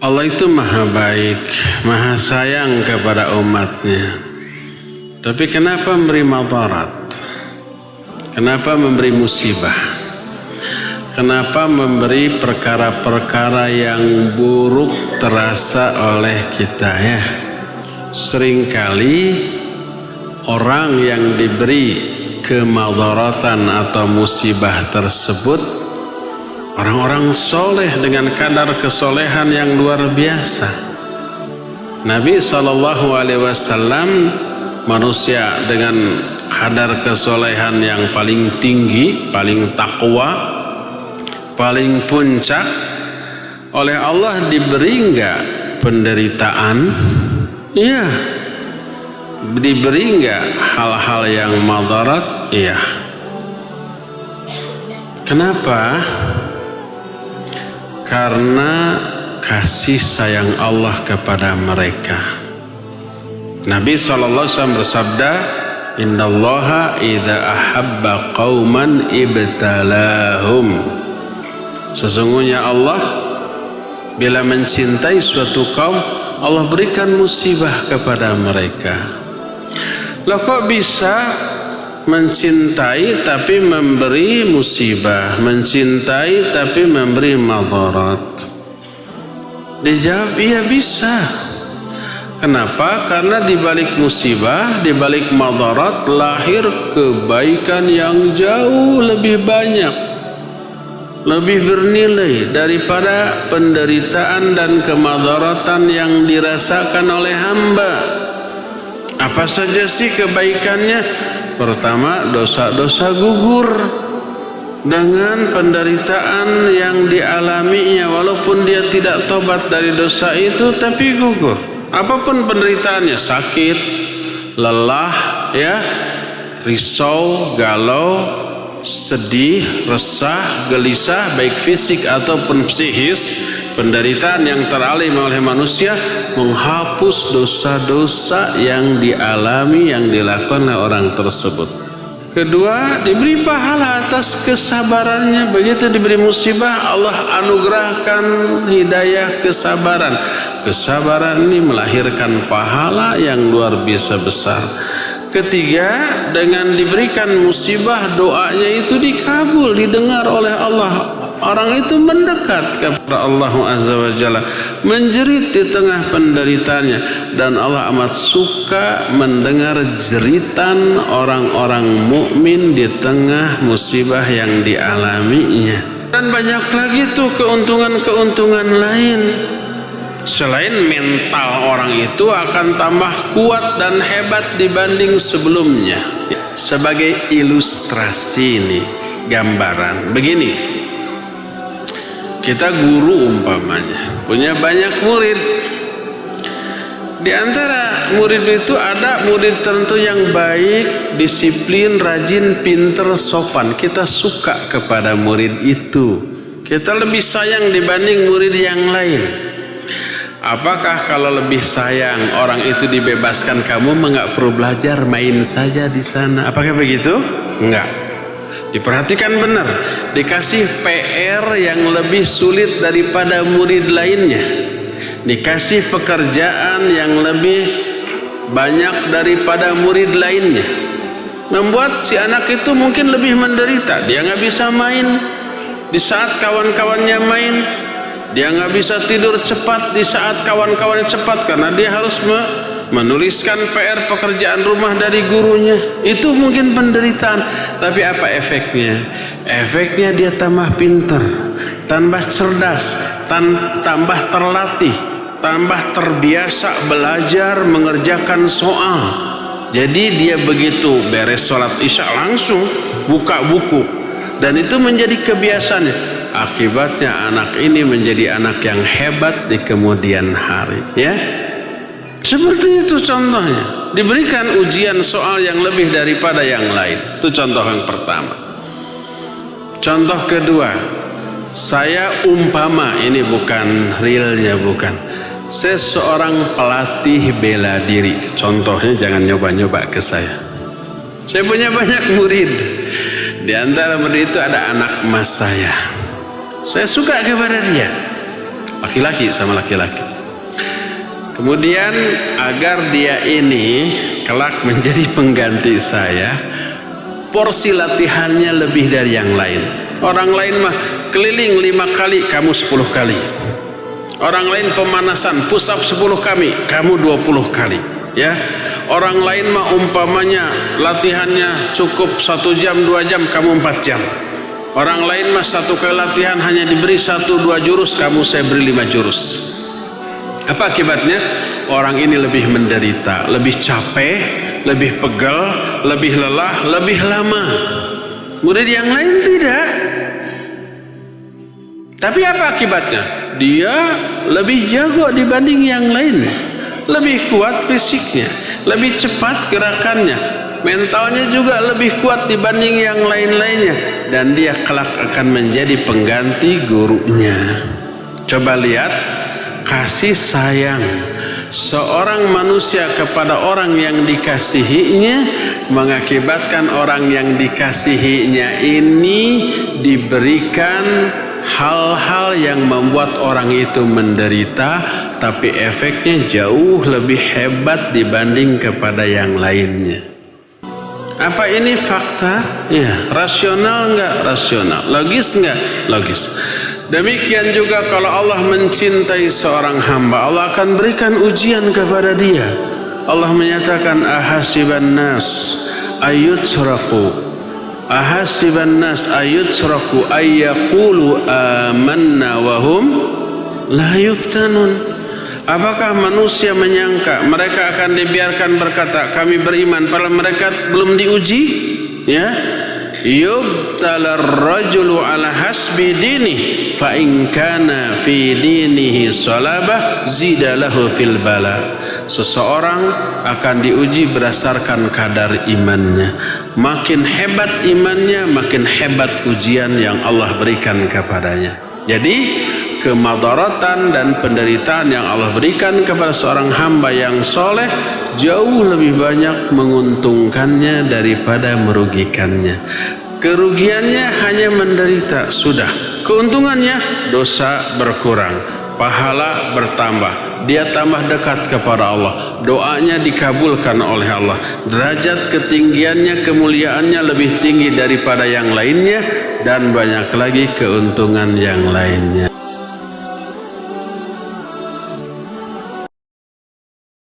Allah itu maha baik, maha sayang kepada umatnya. Tapi kenapa memberi madarat? Kenapa memberi musibah? Kenapa memberi perkara-perkara yang buruk terasa oleh kita ya? Seringkali orang yang diberi kemadaratan atau musibah tersebut orang-orang soleh dengan kadar kesolehan yang luar biasa. Nabi SAW manusia dengan kadar kesolehan yang paling tinggi, paling takwa, paling puncak. Oleh Allah diberi enggak penderitaan? Iya. Diberi enggak hal-hal yang madarat? Iya. Kenapa? Karena kasih sayang Allah kepada mereka. Nabi SAW bersabda, Innallaha idza ahabba qauman ibtalahum. Sesungguhnya Allah bila mencintai suatu kaum, Allah berikan musibah kepada mereka. Loh kok bisa mencintai tapi memberi musibah, mencintai tapi memberi madarat? Dijawab, iya bisa. Kenapa? Karena di balik musibah, di balik madarat lahir kebaikan yang jauh lebih banyak, lebih bernilai daripada penderitaan dan kemadaratan yang dirasakan oleh hamba. Apa saja sih kebaikannya? Pertama, dosa-dosa gugur dengan penderitaan yang dialaminya, walaupun dia tidak tobat dari dosa itu, tapi gugur. Apapun penderitaannya, sakit, lelah, ya, risau, galau, sedih, resah, gelisah, baik fisik ataupun psikis, penderitaan yang teralami oleh manusia menghapus dosa-dosa yang dialami, yang dilakukan oleh orang tersebut. Kedua, diberi pahala atas kesabarannya. Begitu diberi musibah, Allah anugerahkan hidayah kesabaran. Kesabaran ini melahirkan pahala yang luar biasa besar. Ketiga, dengan diberikan musibah, doanya itu dikabul, didengar oleh Allah. Orang itu mendekat kepada Allah Azza wa Jalla, menjerit di tengah penderitaannya, dan Allah amat suka mendengar jeritan orang-orang mukmin di tengah musibah yang dialaminya. Dan banyak lagi tuh keuntungan-keuntungan lain. Selain mental orang itu akan tambah kuat dan hebat dibanding sebelumnya. Sebagai ilustrasi ini, gambaran begini. Kita guru umpamanya, punya banyak murid. Di antara murid itu ada murid tertentu yang baik, disiplin, rajin, pinter, sopan. Kita suka kepada murid itu. Kita lebih sayang dibanding murid yang lain. Apakah kalau lebih sayang orang itu dibebaskan, kamu enggak perlu belajar, main saja di sana? Apakah begitu? Enggak. Diperhatikan benar. Dikasih PR yang lebih sulit daripada murid lainnya. Dikasih pekerjaan yang lebih banyak daripada murid lainnya. Membuat si anak itu mungkin lebih menderita. Dia nggak bisa main di saat kawan-kawannya main. Dia nggak bisa tidur cepat di saat kawan-kawannya cepat, karena dia harus menuliskan PR pekerjaan rumah dari gurunya. Itu mungkin penderitaan. Tapi apa efeknya? Efeknya dia tambah pinter, tambah cerdas, tambah terlatih, tambah terbiasa belajar mengerjakan soal. Jadi dia begitu beres sholat isya langsung buka buku, dan itu menjadi kebiasaannya. Akibatnya anak ini menjadi anak yang hebat di kemudian hari, ya. Seperti itu contohnya. Diberikan ujian soal yang lebih daripada yang lain. Itu contoh yang pertama. Contoh kedua, saya umpama, ini bukan realnya, bukan. Saya seorang pelatih bela diri. Contohnya jangan nyoba-nyoba ke saya. Saya punya banyak murid. Di antara murid itu ada anak mas saya. Saya suka kepada dia. laki-laki sama laki-laki. Kemudian agar dia ini kelak menjadi pengganti saya, porsi latihannya lebih dari yang lain. Orang lain mah keliling 5 kali, kamu 10 kali. Orang lain pemanasan push up 10 kali, kamu 20 kali. Ya, orang lain mah umpamanya latihannya cukup 1 jam 2 jam, kamu 4 jam. Orang lain mah 1 kali latihan hanya diberi 1-2 jurus, kamu saya beri 5 jurus. Apa akibatnya? Orang ini lebih menderita, lebih capek, lebih pegal, lebih lelah, lebih lama. Murid yang lain tidak. Tapi apa akibatnya? Dia lebih jago dibanding yang lain, lebih kuat fisiknya, lebih cepat gerakannya, mentalnya juga lebih kuat dibanding yang lain-lainnya, dan dia kelak akan menjadi pengganti gurunya. Coba lihat kasih sayang seorang manusia kepada orang yang dikasihinya mengakibatkan orang yang dikasihinya ini diberikan hal-hal yang membuat orang itu menderita, tapi efeknya jauh lebih hebat dibanding kepada yang lainnya. Apa ini fakta? Ya, rasional enggak? Rasional. Logis enggak? Logis. Demikian juga kalau Allah mencintai seorang hamba, Allah akan berikan ujian kepada dia. Allah menyatakan ahasiban nas ayyutsraku ayyaqulu amanna wa hum la yuftanun. Apakah manusia menyangka mereka akan dibiarkan berkata kami beriman padahal mereka belum diuji? Ya, yubtalar rajulu ala hasbi dinih fa in kana fi dinihi salabah zida lahu fil bala. Seseorang akan diuji berdasarkan kadar imannya. Makin hebat imannya, makin hebat ujian yang Allah berikan kepadanya. Jadi kemadaratan dan penderitaan yang Allah berikan kepada seorang hamba yang soleh jauh lebih banyak menguntungkannya daripada merugikannya. Kerugiannya hanya menderita, sudah. Keuntungannya dosa berkurang, pahala bertambah, dia tambah dekat kepada Allah, doanya dikabulkan oleh Allah, derajat ketinggiannya, kemuliaannya lebih tinggi daripada yang lainnya, dan banyak lagi keuntungan yang lainnya.